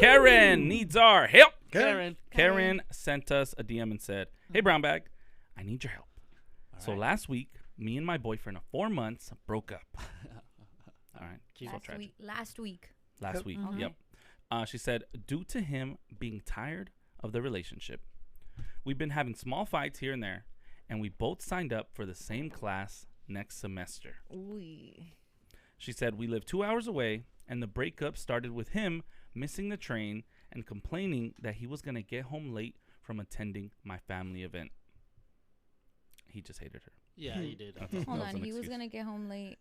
Karen needs our help. Karen sent us a DM and said, "Hey, Brown Bag, I need your help." So last week, me and my boyfriend of 4 months broke up. All right. Last week. Yep. She said, due to him being tired of the relationship, we've been having small fights here and there, and we both signed up for the same class next semester. Ooh. She said, we live 2 hours away, and the breakup started with him missing the train and complaining that he was going to get home late from attending my family event. He just hated her. Yeah, he did. Hold on, he was going to get home late.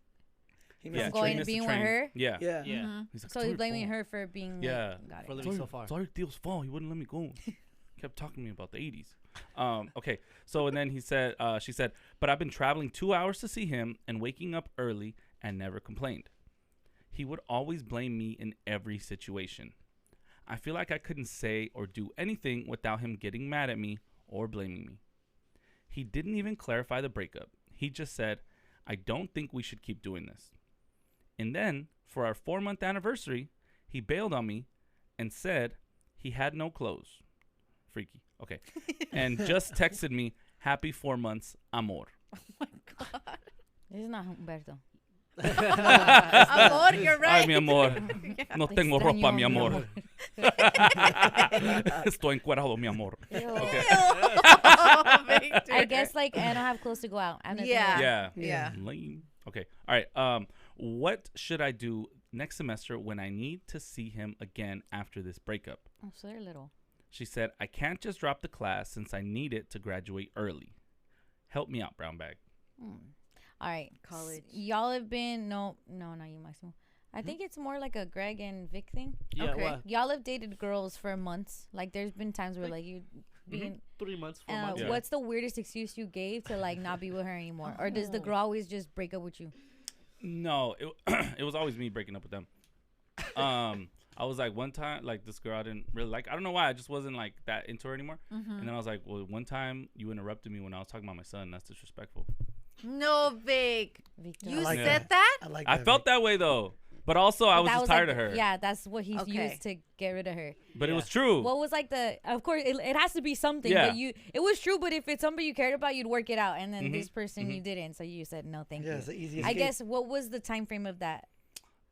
He going to being with her? Yeah. Mm-hmm. He's like, so he's blaming her for being late. Yeah. Got it. For living so far. It's all your deal's fault. He wouldn't let me go. Kept talking to me about the 80s. Okay. So, and then she said, but I've been traveling 2 hours to see him and waking up early and never complained. He would always blame me in every situation. I feel like I couldn't say or do anything without him getting mad at me or blaming me. He didn't even clarify the breakup. He just said, I don't think we should keep doing this. And then, for our 4-month anniversary, he bailed on me and said he had no clothes. Freaky. Okay. And just texted me, happy 4 months, amor. Oh, my God. This is not Humberto. Amor, you're right. Ay, mi amor. No tengo ropa, mi amor. Estoy encuerado, mi amor. Okay. I guess, like, I don't have clothes to go out. Yeah. Lame. Okay. All right. What should I do next semester when I need to see him again after this breakup? Oh, so they're little. She said, I can't just drop the class since I need it to graduate early. Help me out, Brown Bag. All right. College. Y'all have been, no, not you, Maximo. I think it's more like a Greg and Vic thing. Yeah, okay. well, Y'all have dated girls for months. Like, there's been times where, like, you being 3 months, 4 months. Yeah. What's the weirdest excuse you gave to, like, not be with her anymore? Or does the girl always just break up with you? No, it was always me breaking up with them. I was like, one time, like, this girl I didn't really like. I don't know why. I just wasn't, like, that into her anymore. And then I was like, well, one time you interrupted me when I was talking about my son. That's disrespectful. No, Vic. Victor. You like said that? I felt that way, though. But also, I was just tired like, of her. Yeah, that's what he's Okay. used to get rid of her. But it was true. What was like of course, it has to be something. Yeah. But it was true, but if it's somebody you cared about, you'd work it out. And then this person you didn't. So you said, no, thank you. It's the easiest I guess, what was the time frame of that?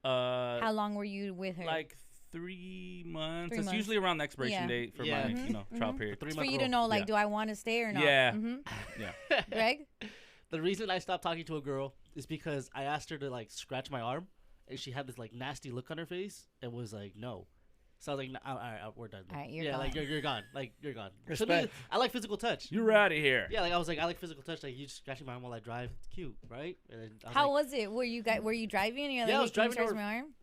How long were you with her? Like 3 months. 3 It's months. usually around the expiration date for my, trial period. It's for you to know, like, do I want to stay or not? Yeah. Yeah. Greg? The reason I stopped talking to a girl is because I asked her to, like, scratch my arm, and she had this, like, nasty look on her face and was like, no. So I was like, all right, we're done. All right, you're yeah, gone. like, you're gone. Like, you're gone. Respect. To me, I like physical touch. You're out of here. Yeah, like, I was like, I like physical touch. Like, you just scratching my arm while I drive. It's cute, right? And then How was it? Were you driving? And you're like, Yeah, I was hey, can you driving scratch over- my arm?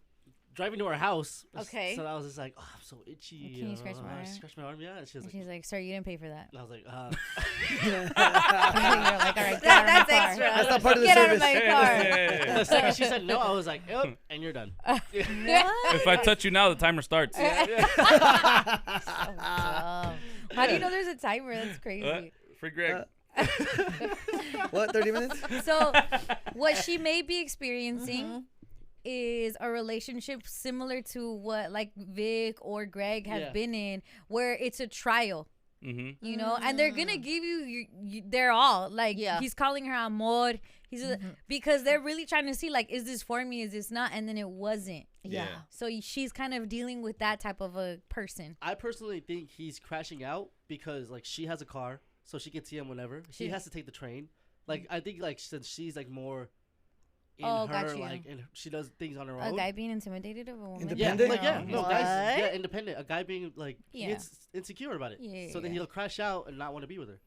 driving to her house. Okay. So I was just like, oh, I'm so itchy. Can you scratch my arm? Scratch my arm, yeah. And she was And like, she's like, sir, you didn't pay for that. and I was like, You're like, all right, get out of my That's car. extra. That's not part of the Get out of service. my car. the second she said no, I was like, yep, and you're done. If I touch you now, the timer starts. How do you know there's a timer? That's crazy. What? Free Greg. What, 30 minutes? So what she may be experiencing is a relationship similar to what like Vic or Greg have been in, where it's a trial. You know, and they're gonna give you they're all like, he's calling her amor. He's because they're really trying to see, like, is this for me? Is this not? And then it wasn't. Yeah. So she's kind of dealing with that type of a person. I personally think he's crashing out because, like, she has a car, so she can see him whenever. He has to take the train. Like, I think, like, since she's, like, more in her, gotcha. like, and she does things on her A own. guy being intimidated of a woman. Independent? Like, yeah, no, guys, What? yeah, independent. A guy being, like, insecure about it. Yeah, so then yeah. he'll crash out and not want to be with her.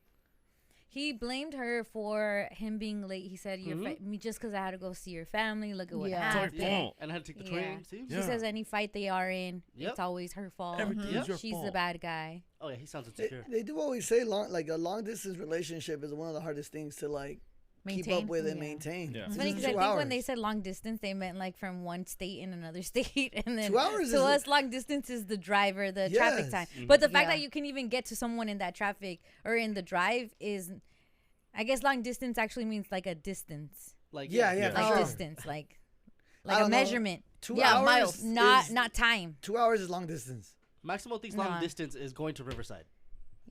He blamed her for him being late. He said, me just because I had to go see your family. Look at what happened. fault. And I had to take the train. See? She says any fight they are in, it's always her fault. Everything is your She's fault. the bad guy. Oh, yeah, he sounds insecure. They do always say a long distance relationship is one of the hardest things to like keep up with and maintain. Yeah. It's This funny is because I 2 think hours. when they said long distance, they meant like from one state in another state, and then 2 hours to is us, long distance is the driver, the traffic Yes. time. But the fact that you can even get to someone in that traffic or in the drive is, I guess, long distance actually means like a distance, Like, Yeah, like sure. distance, like I a don't know. measement. 2 hours miles, not is- not time. 2 hours is long distance. Maximo thinks long distance is going to Riverside.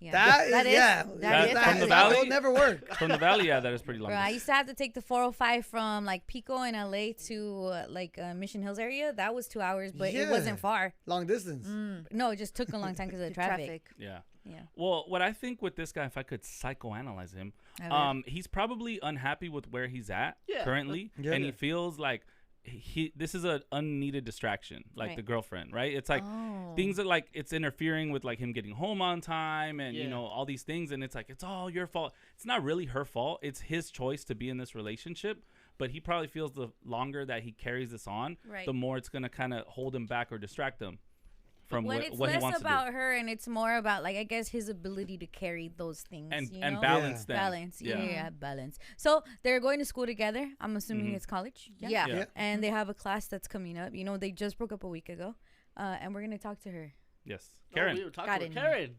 Yeah. That is from the valley. It'll never work. From the valley, yeah, that is pretty long. Bro, I used to have to take the 405 from like Pico in LA to Mission Hills area. That was 2 hours, but it wasn't far. Long distance. No, it just took a long time because of the traffic. Yeah. Yeah. Well, what I think with this guy, if I could psychoanalyze him, he's probably unhappy with where he's at currently, and he feels like this is an unneeded distraction, like the girlfriend, right? It's like things that like it's interfering with like him getting home on time and you know all these things, and it's like it's all your fault. It's not really her fault. It's his choice to be in this relationship, but he probably feels the longer that he carries this on, the more it's gonna kind of hold him back or distract him from what he wants to do. It's less about her and it's more about like I guess his ability to carry those things and balance them. Balance. So they're going to school together. I'm assuming it's college. Yeah. And they have a class that's coming up. You know, they just broke up a week ago, and we're gonna talk to her. Yes, Karen. We were talking to Karen.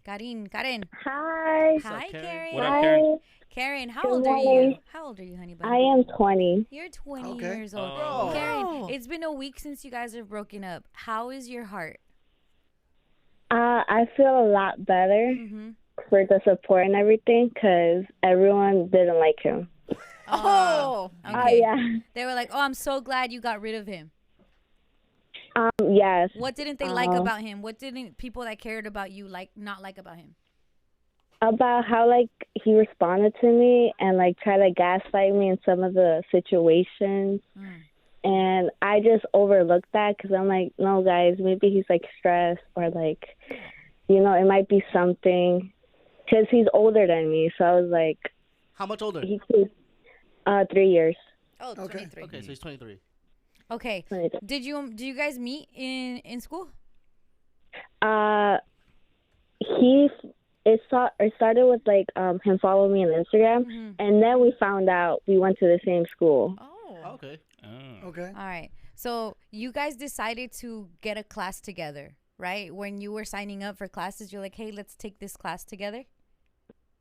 Hi. Hi, Karen. What up, Karen? Karen, how old are you? How old are you, honey bun? I am 20. You're 20 years old. Karen, it's been a week since you guys have broken up. How is your heart? I feel a lot better for the support and everything because everyone didn't like him. Okay. Yeah. They were like, "Oh, I'm so glad you got rid of him." Yes. What didn't they like about him? What didn't people that cared about you not like about him? About how like he responded to me and like tried to gaslight me in some of the situations. And I just overlooked that because I'm like, no, guys, maybe he's like stressed or like, you know, it might be something. Because he's older than me, so I was like, how much older? 3 years. Oh, 23. Okay, so he's 23. Okay. Did you guys meet in school? It started with like him following me on Instagram, and then we found out we went to the same school. Okay. Okay. All right. So you guys decided to get a class together, right? When you were signing up for classes, you're like, hey, let's take this class together.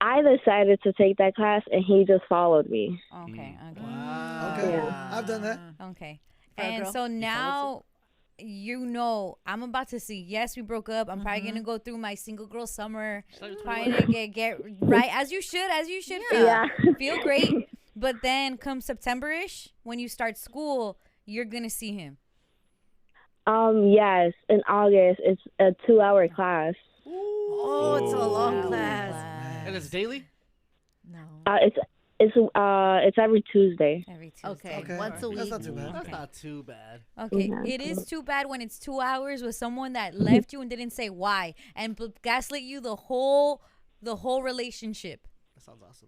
I decided to take that class, and he just followed me. Okay. Wow. Okay. Yeah. I've done that. Okay. And so now, you know, I'm about to see, yes, we broke up. I'm probably going to go through my single girl summer, trying to get right, as you should feel great. But then come September-ish, when you start school, you're going to see him. Yes, in August. It's a 2-hour class. Oh, it's a long class. And it's daily? No. It's every Tuesday. Every Tuesday. Okay. Once a week. That's not too bad. That's not too bad. Okay, it is too bad when it's 2 hours with someone that left you and didn't say why and gaslit you the whole relationship. That sounds awesome.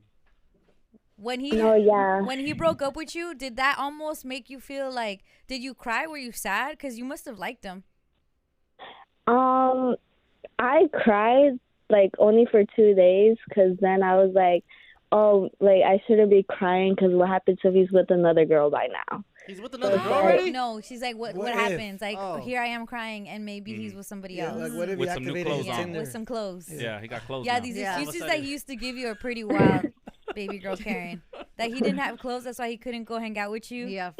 When he broke up with you, did that almost make you feel like? Did you cry? Were you sad? Because you must have liked him. I cried like only for 2 days because then I was like, oh, like I shouldn't be crying because what happens if he's with another girl by now? He's with another girl already? No, she's like, what happens? Like, here I am crying, and maybe he's with somebody else. Like, what if With he some new activated clothes his on. Tinder? With some clothes. Yeah, he got clothes. Yeah, now. these excuses that he used to give you are pretty wild, baby girl Karen. That he didn't have clothes, that's why he couldn't go hang out with you. Yeah,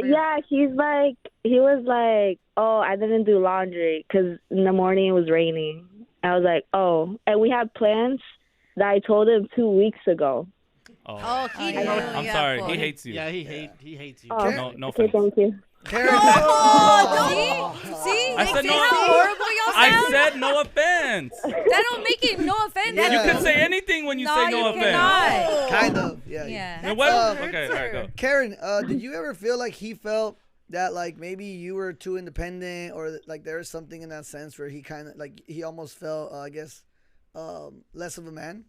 he was like, oh, I didn't do laundry because in the morning it was raining. I was like, oh, and we had plans that I told him 2 weeks ago. Oh, he knew. I'm sorry, he hates you. Yeah, he hates you. Oh, No okay, offense. thank you. Karen. See? I said no. How horrible y'all I sound? said no offense. That don't make it no offense. Yeah. You can say anything when you say no offense. Cannot. Kind of. Yeah. Yeah. Now, what? Okay, all right, go. Karen, did you ever feel like he felt that like maybe you were too independent, or like there was something in that sense where he kind of like he almost felt, I guess, less of a man?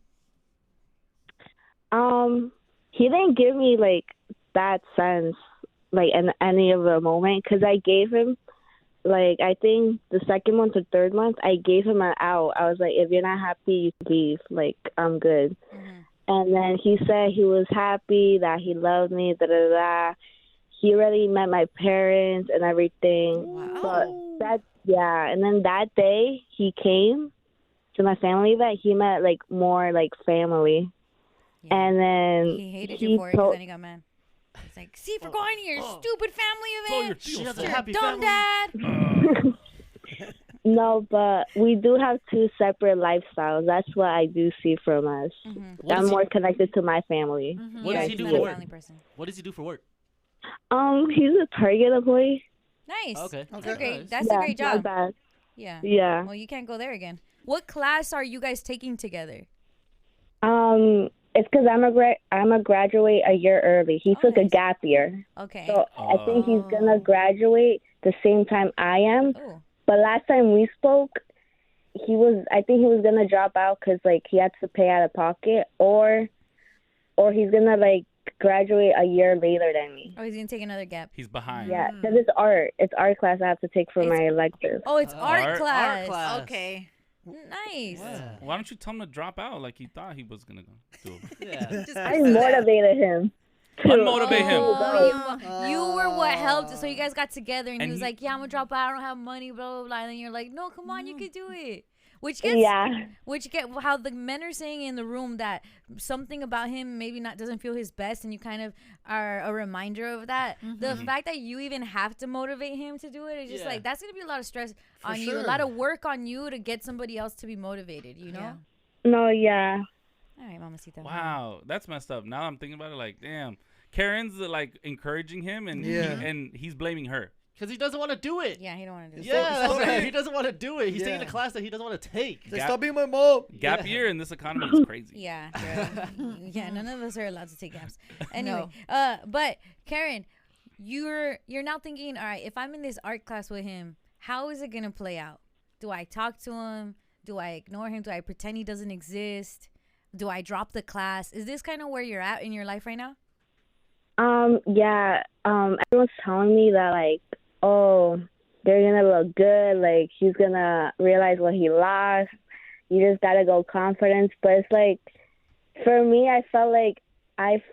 He didn't give me like that sense, like in any of the moment, because I gave him, like I think the second month or third month, I gave him an out. I was like, if you're not happy, you can leave. Like I'm good. And then he said he was happy, that he loved me, He already met my parents and everything. Wow. But and then that day he came to my family event. He met like more like family. Yeah. And then he hated you for it, because then he got mad. He's like, see, for going to your stupid family event. She has a You're happy dumb family. dad. No, but we do have two separate lifestyles. That's what I do see from us. What I'm does more connected to my family. What does he do he's for not a work? family person. What does he do for work? He's a Target employee. Nice. Okay. That's Okay. a great. Nice. That's Yeah, a great not job. bad. Yeah. Yeah. Well, you can't go there again. What class are you guys taking together? It's because I'm a graduate a year early. He took a nice. gap year, Okay. so I think he's gonna graduate the same time I am. Oh. But last time we spoke, I think he was gonna drop out because like he had to pay out of pocket, or he's gonna like graduate a year later than me. Oh, he's gonna take another gap. He's behind. Yeah, because it's art. It's art class I have to take for It's- my elective. Oh, it's art Art class. class. Okay. Nice. Yeah. Why don't you tell him to drop out like he thought he was gonna do? Yeah. I motivated him. Unmotivate him. Oh, you were what helped. So you guys got together, and he And was he- like, "Yeah, I'm gonna drop out. I don't have money." Blah blah blah. And then you're like, "No, come on, you can do it." Which gets, how the men are saying in the room that something about him maybe not doesn't feel his best, and you kind of are a reminder of that. The fact that you even have to motivate him to do it is just like that's gonna be a lot of stress on you, a lot of work on you to get somebody else to be motivated. You know? Yeah. No, yeah. All right, Mamacita. Wow, that's messed up. Now I'm thinking about it like, damn. Karen's like encouraging him, and and he's blaming her. Because he doesn't want to do it. Yeah, he don't want to do. Yeah, Stop that's right. it. He doesn't want to do it. He's taking Yeah. a class that he doesn't want to take. Say, stop being my mom. Gap year in this economy is crazy. Yeah, yeah. None of us are allowed to take gaps. Anyway, No. but Karen, you're now thinking, all right, if I'm in this art class with him, how is it gonna play out? Do I talk to him? Do I ignore him? Do I pretend he doesn't exist? Do I drop the class? Is this kind of where you're at in your life right now? Yeah. Everyone's telling me that like, oh, they're gonna look good. Like he's gonna realize what he lost. You just gotta go confidence. But it's like, for me, I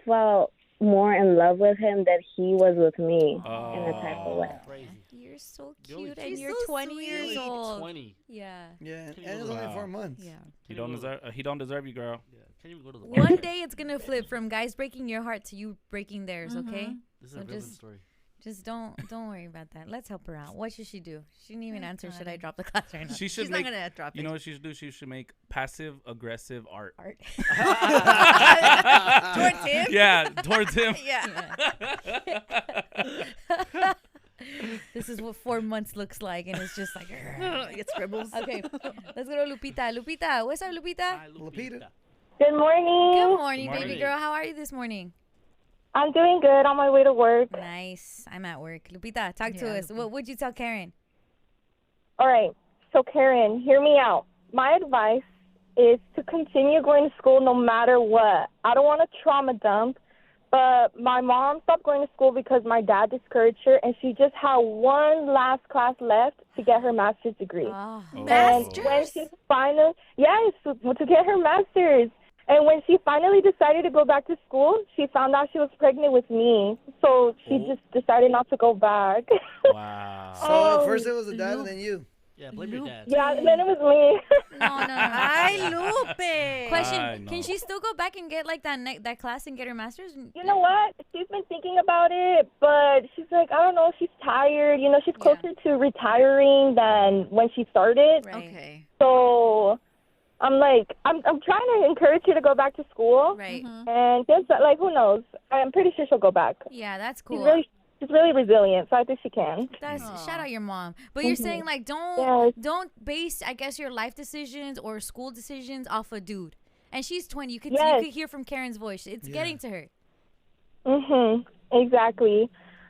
felt more in love with him than he was with me in a type of way. Crazy. You're so Really cute, cute. and She's you're so 20 sweet. years old. 20. Yeah. Yeah, and Can you it's go only to- 4 months. Yeah. He don't deserve you, girl. Yeah. Can't even go to the One day it's gonna flip from guys breaking your heart to you breaking theirs. Okay. This is So a villain just- story. Just don't worry about that. Let's help her out. What should she do? She didn't even answer. Should I drop the class right now? She should She's make. not gonna drop You it. know what she should do? She should make passive aggressive art. Art. Towards him? Yeah, towards him. Yeah. This is what 4 months looks like, and it's just like. It scribbles. Okay, let's go to Lupita. Lupita, what's up, Lupita? Hi, Lupita. Good morning. Good morning, Good baby morning. girl. How are you this morning? I'm doing good on my way to work. Nice. I'm at work. Lupita, talk to Yeah, us. What would you tell Karen? All right. So, Karen, hear me out. My advice is to continue going to school no matter what. I don't want to trauma dump, but my mom stopped going to school because my dad discouraged her, and she just had one last class left to get her master's degree. Oh, And when she finally, to get her master's. And when she finally decided to go back to school, she found out she was pregnant with me. So she just decided not to go back. Wow. So at first it was the dad and then you. Yeah, blame your dad. Yeah, and then it was me. no. Ay, Lupe. Question: I know. Can she still go back and get like that class and get her master's? You know what? She's been thinking about it, but she's like, I don't know, she's tired. You know, she's closer to retiring than when she started. Right. Okay. So I'm like, I'm trying to encourage her to go back to school. Right. And just like, who knows? I'm pretty sure she'll go back. Yeah, that's cool. She's really resilient, so I think she can. That's shout out your mom. But you're saying like Yes. don't base I guess your life decisions or school decisions off a dude. And she's 20. You could hear from Karen's voice. It's getting to her. Exactly.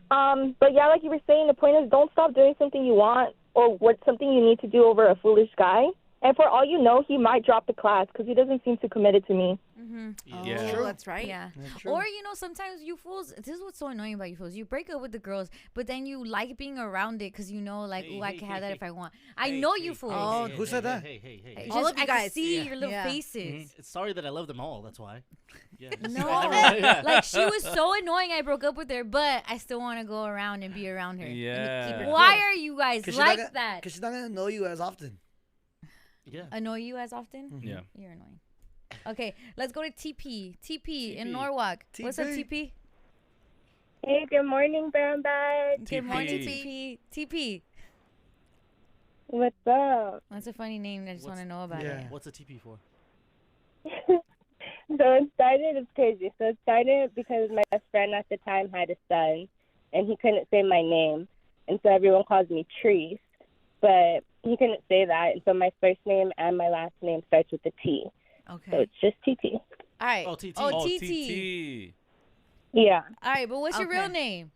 But yeah, like you were saying, the point is don't stop doing something you want or something you need to do over a foolish guy. And for all you know, he might drop the class because he doesn't seem too committed to me. Yeah. Oh, that's right. Yeah. That's true. Or, sometimes you fools, this is what's so annoying about you fools. You break up with the girls, but then you like being around it because you know, like, Hey, I hey, can hey, have that hey. if I want. I know you fools. Oh, who said that? Hey. It's All just, of you I can guys. see Yeah. your little Yeah. faces. It's sorry that I love them all. That's why. Yeah. No, Yeah. like she was so annoying. I broke up with her, but I still want to go around and be around her. Yeah. Why are you guys Cause like that? Because she's not going to know you as often. Yeah. Annoy you as often? Yeah. You're annoying. Okay, let's go to TP. TP in TP. Norwalk. What's up, TP? TP? Hey, good morning, Bam Bag. Good morning, TP. TP. TP. What's up? That's a funny name. I just want to know about it. What's a TP for? It's crazy. So it started because my best friend at the time had a son, and he couldn't say my name. And so everyone calls me Treese. But he couldn't say that. And so my first name and my last name starts with a T. Okay. So it's just TT. All right. Oh, TT. Oh, Oh, TT. TT. Yeah. All right, but what's your real Okay. name?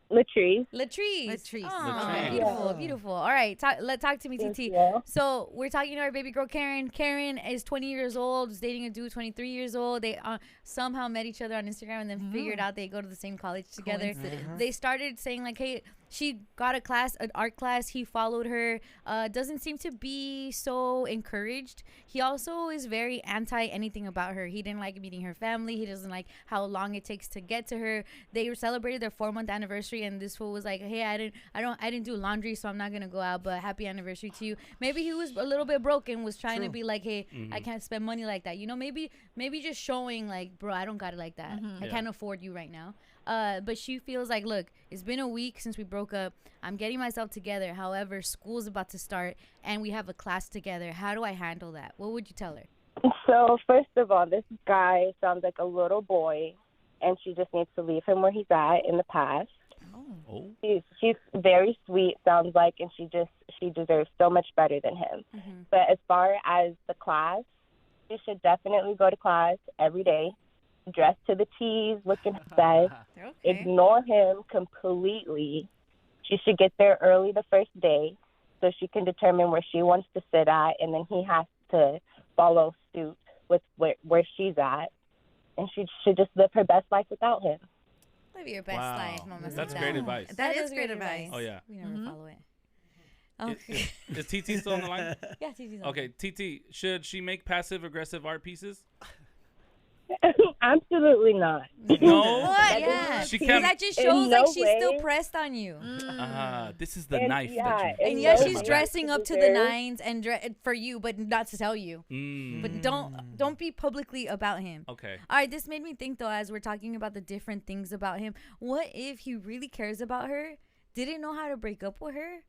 Latrice. Latrice. Latrice. Aw, Latrice. beautiful, Yeah. beautiful. All right, talk to me, Thank TT. you. So we're talking to our baby girl, Karen. Karen is 20 years old, is dating a dude 23 years old. They somehow met each other on Instagram and then figured out they go to the same college together. They started saying like, hey, she got a class, an art class. He followed her. Doesn't seem to be so encouraged. He also is very anti anything about her. He didn't like meeting her family. He doesn't like how long it takes to get to her. They celebrated their 4-month anniversary, and this fool was like, hey, I didn't do laundry, so I'm not gonna go out, but happy anniversary to you. Maybe he was a little bit broken, was trying to be like, hey, I can't spend money like that. You know, maybe just showing like, bro, I don't got it like that. I can't afford you right now. But she feels like, look, it's been a week since we broke up. I'm getting myself together. However, school's about to start and we have a class together. How do I handle that? What would you tell her? So, first of all, this guy sounds like a little boy, and she just needs to leave him where he's at in the past. Oh. She's very sweet, sounds like, and she deserves so much better than him. But as far as the class, she should definitely go to class every day, dress to the T's, looking her best. Okay. Ignore him completely. She should get there early the first day so she can determine where she wants to sit at, and then he has to follow suit with where she's at. And she should just live her best life without him. Live your best Wow. life, Mama. That's great advice. That is great advice. Oh, yeah. We never follow it. Okay. Is TT still on the line? Yeah, TT's on. Okay, TT, should she make passive-aggressive art pieces? Absolutely not. No? What? Yeah. She Because can't. that just In shows no like she's still way. prust on you. This is the And knife yeah, that you. and And yes, no she's way. dressing up to the nines and for you, but not to tell you. Mm. But don't be publicly about him. Okay. All right, this made me think though, as we're talking about the different things about him. What if he really cares about her, didn't know how to break up with her,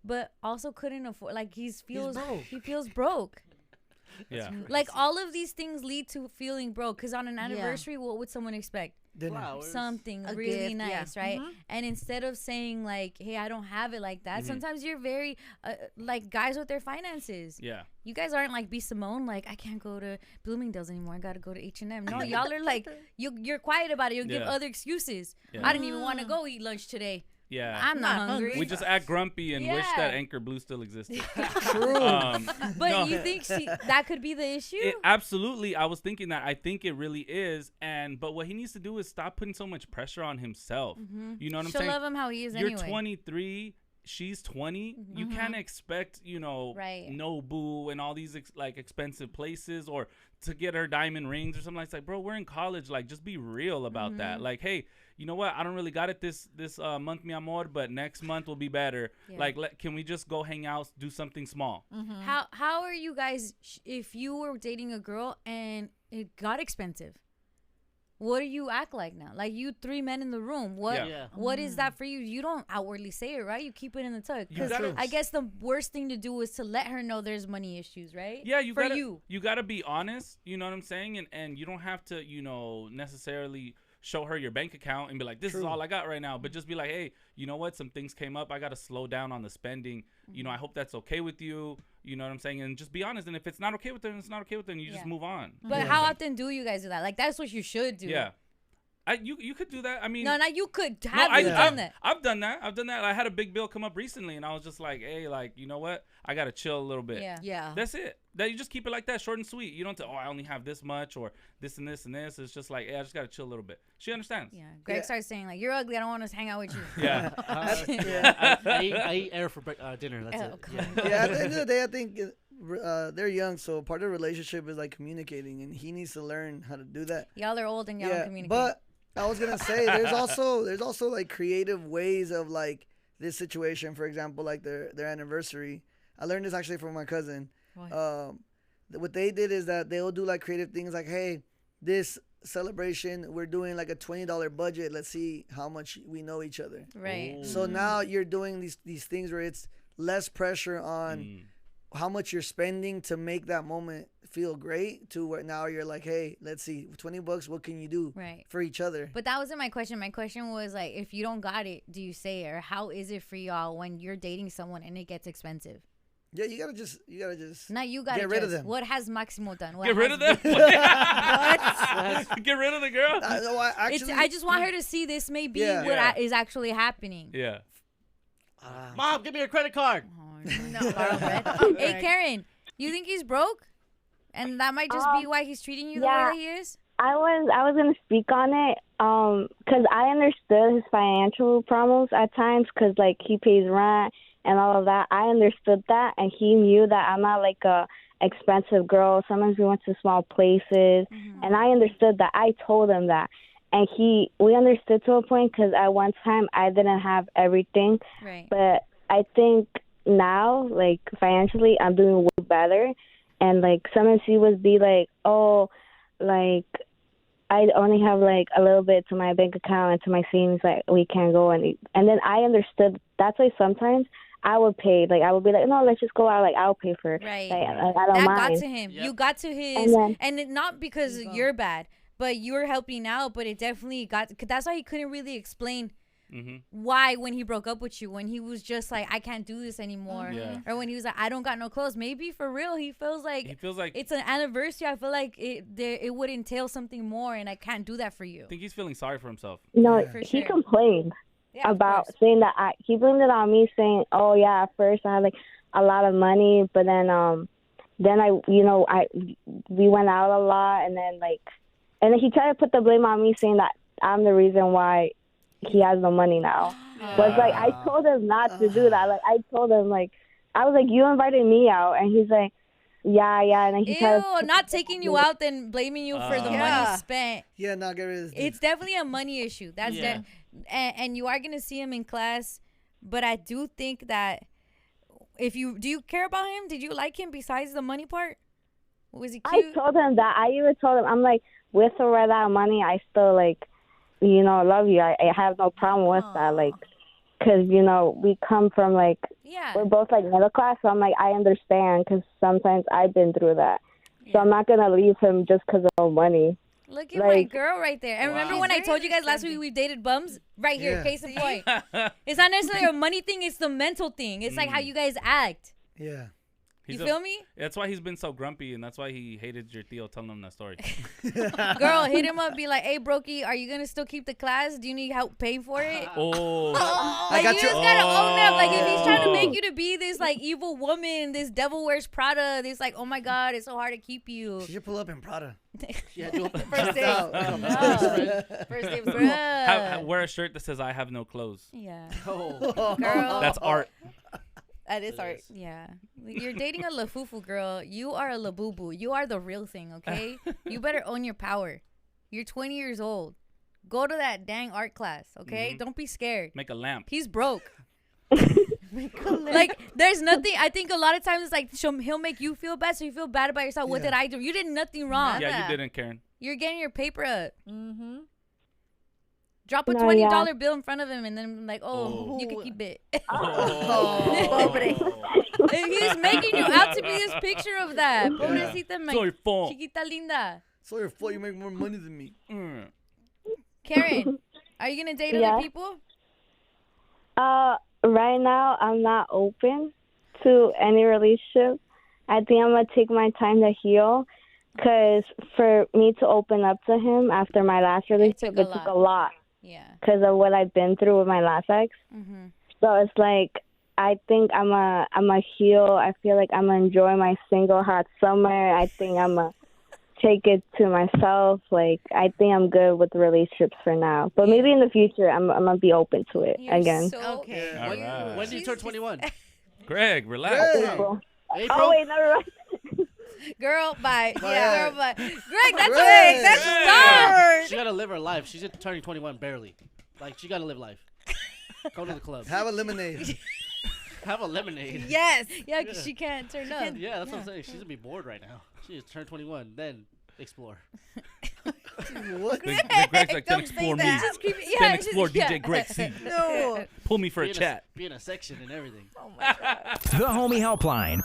but also couldn't afford? Like he feels broke. Yeah. Like all of these things lead to feeling broke. Because on an anniversary, what would someone expect? Flowers. Something A really gift, nice, yeah. right? And instead of saying like, hey, I don't have it like that, sometimes you're very like guys with their finances. Yeah. You guys aren't like B. Simone, like I can't go to Bloomingdale's anymore, I gotta go to H&M. No, y'all are like, you're quiet about it. You'll give Yeah. other excuses. Yeah. I didn't even want to go eat lunch today. Yeah. I'm not hungry. We just act grumpy and wish Yeah. that Anchor Blue still existed. True. But no. you think that could be the issue? Absolutely. I was thinking that. I think it really is. But what he needs to do is stop putting so much pressure on himself. You know what I'm She'll saying? love him how he is You're anyway. 23. She's 20. You can't expect, Right. Nobu and all these expensive places or to get her diamond rings or something like that. Like, bro, we're in college. Like, just be real about that. Like, hey, you know what? I don't really got it this month, mi amor, but next month will be better. Yeah. Like, can we just go hang out, do something small? How are you guys, if you were dating a girl and it got expensive, what do you act like now? Like you 3 men in the room. What Yeah. Yeah. what is that for you? You don't outwardly say it, right? You keep it in the tuck. You Because gotta- I guess the worst thing to do is to let her know there's money issues, right? Yeah, you for gotta you. gotta be honest. You know what I'm saying? And you don't have to, necessarily show her your bank account and be like, this is all I got right now. But just be like, hey, you know what? Some things came up. I gotta slow down on the spending. I hope that's okay with you. You know what I'm saying? And just be honest. And if it's not okay with them, it's not okay with them. You just Yeah. move on. But how often do you guys do that? Like that's what you should do. Yeah. You could do that. I mean, No, you could no, have you done that. I've done that. I had a big bill come up recently, and I was just like, hey, like, you know what? I gotta chill a little bit. Yeah. Yeah. That's it. That you just keep it like that, short and sweet. You don't say, oh, I only have this much or this and this and this. It's just like, hey, I just gotta chill a little bit. She understands. Yeah. Greg starts saying like, you're ugly. I don't want to hang out with you. Yeah. I eat air for dinner. That's Oh, it. God. Yeah. Yeah, at the end of the day, I think they're young, so part of the relationship is like communicating, and he needs to learn how to do that. Y'all are old and y'all don't communicate. But I was gonna say there's also like creative ways of like this situation. For example, like their anniversary. I learned this actually from my cousin. What they did is that they'll do like creative things like, hey, this celebration we're doing like a $20 budget. Let's see how much we know each other. Right. So now you're doing these things where it's less pressure on how much you're spending to make that moment feel great to where now you're like, hey, let's see, $20, what can you do for each other? But that wasn't my question. My question was like, if you don't got it, do you say it? Or how is it for y'all when you're dating someone and it gets expensive? Yeah, you gotta just. Not you gotta get rid of them. What has Maximo done? Get rid of them? What? Get rid of the girl? I just want her to see this may be what is actually happening. Yeah. Mom, give me your credit card. Hey, Karen, you think he's broke? And that might just be why he's treating you the way that he is? I was gonna speak on it, cause I understood his financial problems at times, cause like he pays rent and all of that. I understood that, and he knew that I'm not like a expensive girl. Sometimes we went to small places, and I understood that. I told him that, and we understood to a point, cause at one time I didn't have everything, but I think now, like financially, I'm doing way better, and like sometimes he would be like, oh, like I only have like a little bit to my bank account and to my savings, like we can't go and then I understood. That's why sometimes I would pay, like I would be like, no, let's just go out, like I'll pay for it. Right. Like, I don't that mind. got to him. Yep. You got to his, and not because you're bad, but you're helping out. But it definitely got. That's why he couldn't really explain why when he broke up with you, when he was just like, I can't do this anymore, or when he was like, I don't got no clothes. Maybe for real, he feels like it's an anniversary. I feel like it would entail something more, and I can't do that for you. I think he's feeling sorry for himself. No, he complained about saying that he blamed it on me, saying, oh yeah, at first I had like a lot of money, but then we went out a lot, and then he tried to put the blame on me, saying that I'm the reason why he has no money now. But like I told him not to do that. Like I told him, like I was like, you invited me out, and he's like, yeah, and then he not taking you out, then blaming you for the money spent. Yeah, not get rid of this. It's definitely a money issue. That's and you are gonna see him in class, but I do think that do you care about him? Did you like him besides the money part? Was he cute? I told him that. I even told him, I'm like, with or without money, I still like, love you. I have no problem with that. Like, because, we come from, like, we're both, like, middle class. So I'm like, I understand, because sometimes I've been through that. So I'm not going to leave him just because of money. Look at my girl right there. And remember when I told you guys last week we dated bums? Right here, case in point. It's not necessarily a money thing. It's the mental thing. It's like how you guys act. Yeah. You feel me? That's why he's been so grumpy, and that's why he hated your tío telling him that story. Girl, hit him up, be like, hey, Brokey, are you going to still keep the class? Do you need help paying for it? Like, you just got to own up. Like, if he's trying to make you to be this, like, evil woman, this devil wears Prada, this, like, oh, my God, it's so hard to keep you. You should pull up in Prada. First day. First day was good. Wear a shirt that says, I have no clothes. Yeah. Girl. That's art. That is art. Yeah. You're dating a lafufu girl. You are a labubu. You are the real thing, okay? You better own your power. You're 20 years old. Go to that dang art class, okay? Don't be scared. Make a lamp. He's broke. Like, there's nothing. I think a lot of times it's like he'll make you feel bad, so you feel bad about yourself. What did I do? You did nothing wrong. Yeah, you didn't, Karen. You're getting your paper up. Drop a $20 bill in front of him, and then like, you can keep it. He's making you out to be this picture of that. Pobrecita, my chiquita linda. So your fault. You make more money than me. Karen, are you gonna date other people? Right now, I'm not open to any relationship. I think I'm gonna take my time to heal. Because for me to open up to him after my last relationship, it took a lot. Yeah. Because of what I've been through with my last ex. So it's like, I think I'm a heal. I feel like I'm going to enjoy my single hot summer. I think I'm going to take it to myself. Like, I think I'm good with relationships for now. But maybe in the future, I'm going to be open to it again. Okay. Right. When do you turn 21? Greg, relax. April? Oh, wait, never mind. Girl, bye. Yeah, girl, bye. Greg, that's Greg, that's dumb. She gotta live her life. She's turning 21 barely. Like, she gotta live life. Go to the club. Have a lemonade. Have a lemonade. Yes. Yeah, because she can't turn up. Yeah, that's what I'm saying. She's gonna be bored right now. She just turned 21, then explore. What? Then Greg's like, then Don't explore say me. that. Then explore DJ Greg C. No. Pull me for a Be in chat. be in a section and everything. Oh my god. The Homie Helpline.